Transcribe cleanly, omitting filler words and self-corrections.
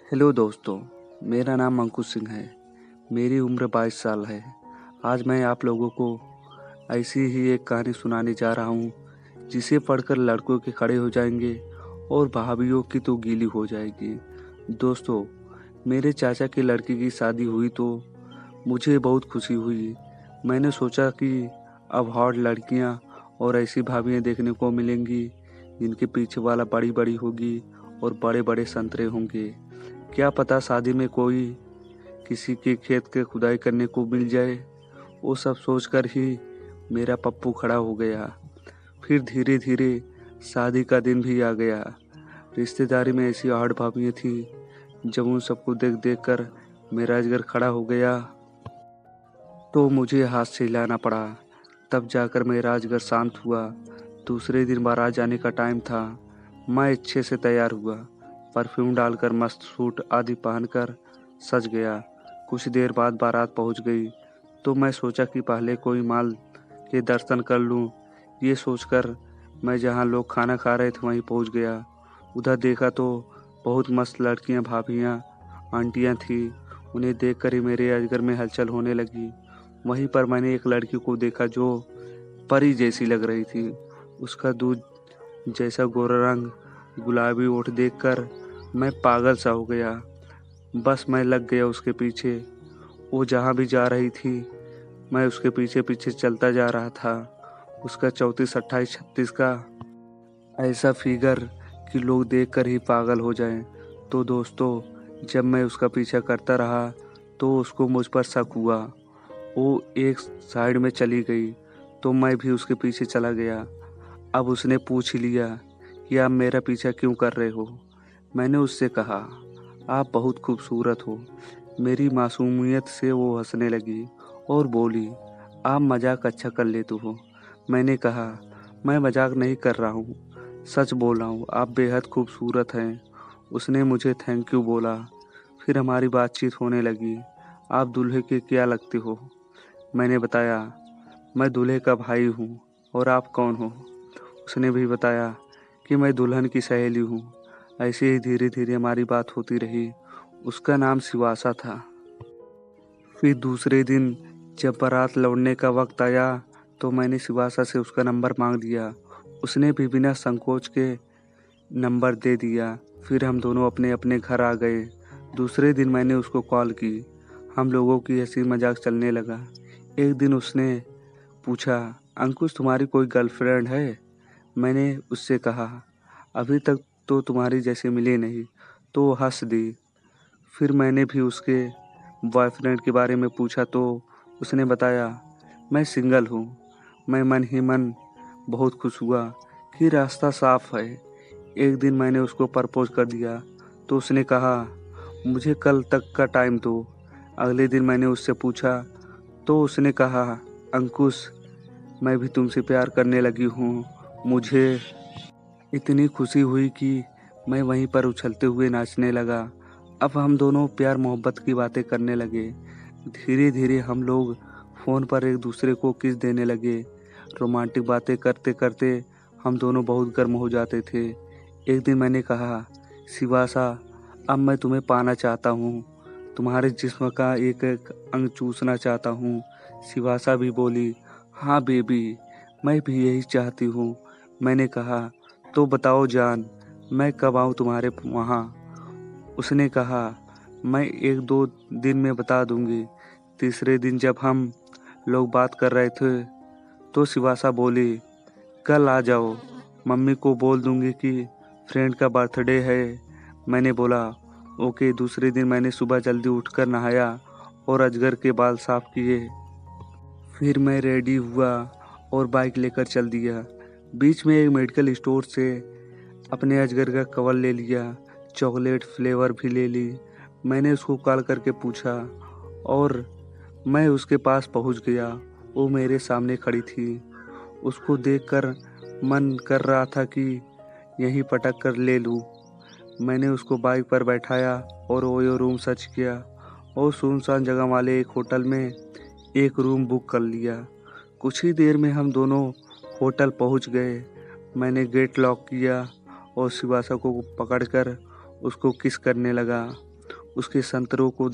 Hello दोस्तों, मेरा नाम अंकुश सिंह है। मेरी उम्र 22 साल है। आज मैं आप लोगों को ऐसी ही एक कहानी सुनाने जा रहा हूँ, जिसे पढ़कर लड़कों के खड़े हो जाएंगे और भाभीयों की तो गीली हो जाएगी। दोस्तों, मेरे चाचा की लड़की की शादी हुई तो मुझे बहुत खुशी हुई। मैंने सोचा कि अब हॉट लड़कियाँ और ऐसी भाभियाँ देखने को मिलेंगी, जिनके पीछे वाला बड़ी बड़ी होगी और बड़े बड़े संतरे होंगे। क्या पता शादी में कोई किसी के खेत के खुदाई करने को मिल जाए। वो सब सोचकर ही मेरा पप्पू खड़ा हो गया। फिर धीरे धीरे शादी का दिन भी आ गया। रिश्तेदारी में ऐसी आहट भाभियाँ थी, जब उन सबको देख देख कर मेरा जिगर खड़ा हो गया तो मुझे हाथ से हिलाना पड़ा। तब जाकर मेरा जिगर शांत हुआ। दूसरे दिन बारात जाने का टाइम था। मैं अच्छे से तैयार हुआ, परफ्यूम डालकर मस्त सूट आदि पहनकर सज गया। कुछ देर बाद बारात पहुंच गई तो मैं सोचा कि पहले कोई माल के दर्शन कर लूं। ये सोचकर मैं जहां लोग खाना खा रहे थे वहीं पहुंच गया। उधर देखा तो बहुत मस्त लड़कियां, भाभियां, आंटियां थी। उन्हें देखकर ही मेरे अजगर में हलचल होने लगी। वहीं पर मैंने एक लड़की को देखा जो परी जैसी लग रही थी। उसका दूध जैसा गोरा रंग, गुलाबी ओठ देखकर मैं पागल सा हो गया। बस मैं लग गया उसके पीछे। वो जहाँ भी जा रही थी मैं उसके पीछे पीछे चलता जा रहा था। उसका 34, 28, 36 का ऐसा फिगर कि लोग देखकर ही पागल हो जाएं। तो दोस्तों, जब मैं उसका पीछा करता रहा तो उसको मुझ पर शक हुआ। वो एक साइड में चली गई तो मैं भी उसके पीछे चला गया। अब उसने पूछ ही लिया कि आप मेरा पीछा क्यों कर रहे हो। मैंने उससे कहा, आप बहुत खूबसूरत हो। मेरी मासूमियत से वो हंसने लगी और बोली, आप मजाक अच्छा कर लेते हो। मैंने कहा, मैं मजाक नहीं कर रहा हूँ, सच बोल रहा हूँ, आप बेहद खूबसूरत हैं। उसने मुझे थैंक यू बोला। फिर हमारी बातचीत होने लगी। आप दूल्हे के क्या लगते हो? मैंने बताया, मैं दूल्हे का भाई हूँ। और आप कौन हो? उसने भी बताया कि मैं दुल्हन की सहेली हूँ। ऐसे ही धीरे धीरे हमारी बात होती रही। उसका नाम शिवासा था। फिर दूसरे दिन जब बारात लौटने का वक्त आया तो मैंने शिवासा से उसका नंबर मांग दिया। उसने भी बिना संकोच के नंबर दे दिया। फिर हम दोनों अपने अपने घर आ गए। दूसरे दिन मैंने उसको कॉल की। हम लोगों की हंसी मजाक चलने लगा। एक दिन उसने पूछा, अंकुश तुम्हारी कोई गर्लफ्रेंड है? मैंने उससे कहा, अभी तक तो तुम्हारी जैसे मिली नहीं। तो वो हंस दी। फिर मैंने भी उसके बॉयफ्रेंड के बारे में पूछा तो उसने बताया, मैं सिंगल हूँ। मैं मन ही मन बहुत खुश हुआ कि रास्ता साफ है। एक दिन मैंने उसको प्रपोज कर दिया तो उसने कहा, मुझे कल तक का टाइम दो। अगले दिन मैंने उससे पूछा तो उसने कहा, अंकुश मैं भी तुमसे प्यार करने लगी हूँ। मुझे इतनी खुशी हुई कि मैं वहीं पर उछलते हुए नाचने लगा। अब हम दोनों प्यार मोहब्बत की बातें करने लगे। धीरे धीरे हम लोग फ़ोन पर एक दूसरे को किस देने लगे। रोमांटिक बातें करते करते हम दोनों बहुत गर्म हो जाते थे। एक दिन मैंने कहा, शिवासा अब मैं तुम्हें पाना चाहता हूँ। तुम्हारे जिस्म का एक एक अंग चूसना चाहता हूँ। शिवासा भी बोली, हाँ बेबी, मैं भी यही चाहती हूँ। मैंने कहा, तो बताओ जान, मैं कब आऊँ तुम्हारे वहाँ? उसने कहा, मैं 1-2 दिन में बता दूंगी। तीसरे दिन जब हम लोग बात कर रहे थे तो शिवासा बोली, कल आ जाओ, मम्मी को बोल दूंगी कि फ्रेंड का बर्थडे है। मैंने बोला, ओके। दूसरे दिन मैंने सुबह जल्दी उठकर नहाया और अजगर के बाल साफ किए। फिर मैं रेडी हुआ और बाइक लेकर चल दिया। बीच में एक मेडिकल स्टोर से अपने अजगर का कवर ले लिया। चॉकलेट फ्लेवर भी ले ली। मैंने उसको कॉल करके पूछा और मैं उसके पास पहुंच गया। वो मेरे सामने खड़ी थी। उसको देखकर मन कर रहा था कि यहीं पटक कर ले लूं। मैंने उसको बाइक पर बैठाया और ओयो रूम सर्च किया और सुनसान जगह वाले एक होटल में एक रूम बुक कर लिया। कुछ ही देर में हम दोनों होटल पहुंच गए। मैंने गेट लॉक किया और शिवासा को पकड़कर उसको किस करने लगा। उसके संतरों को